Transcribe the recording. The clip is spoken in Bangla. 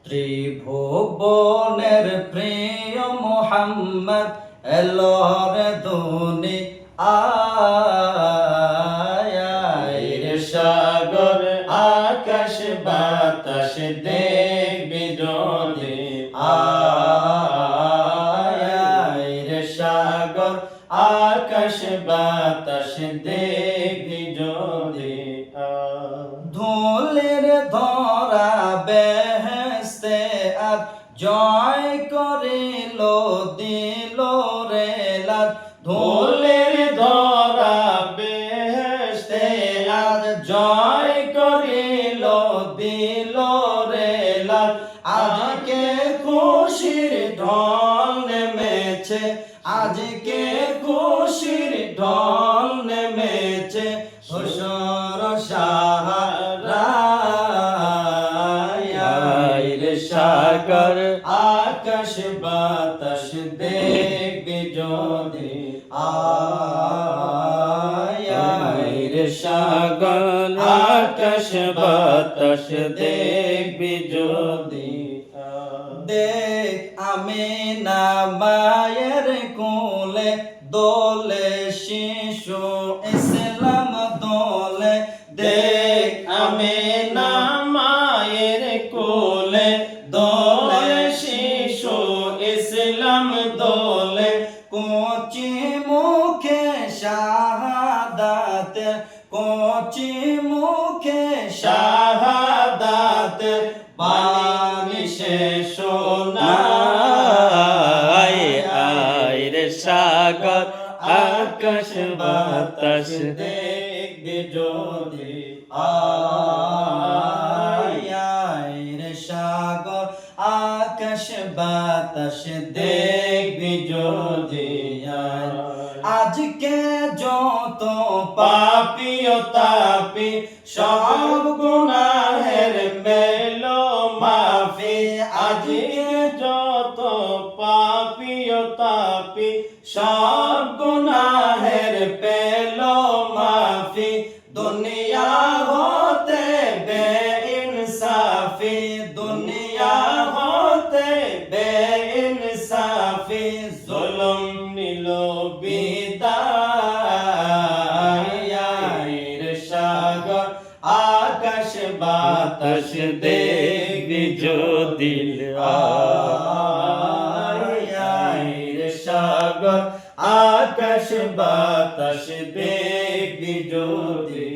ত্রিভুবনের প্রিয় মোহাম্মদ এলোর দুনি আয় রে সাগর আকাশ বাতাস দেখবি যদি আয় রে সাগর আকাশ বাতাস দেখবি যদি ধুলের ধরা বেহেশতে আর জয় করিল দিল রে লাল ধুলের ধরা বেহেশতে আর জয় করিল দিল রে লাল আজকে খুশির ঢল নেমেছে আজকে খুশির ঢল নেমেছে হুশর সাহারায় রে সাগর আকাশ বাতাস দেখবি যদি আয় রে সাগর আকাশ বাতাস দেখবি যদি দেখ আমিনা মায়ের কোলে দোলে শিশু ইসলাম দোলে দেখ আমিনা মায়ের কোলে দোলে শিশু ইসলাম দোলে কোচি মুখে শাহাদাত কোচি মুখে শাহাদাত বাণী শেষ নাই আয় রে সাগর আকাশ বাতাস দেখবি যদি আয় রে সাগর আকাশ বাতাস দেখবি যদি আজকে যত পাপী ও তাপী সব গুনাহের মেলো মাফি আজকে যত পাপী ও তাপী সব গুনাহের পেলো মাফি দুনিয়া হতে বেইনসাফি দুনিয়া হতে বেইনসাফি জুলুম নিল বিদায় রে সাগর আকাশ বাতাস দেখবি যদি আয় রে সাগর আকাশ বাতাস দেখবি যদি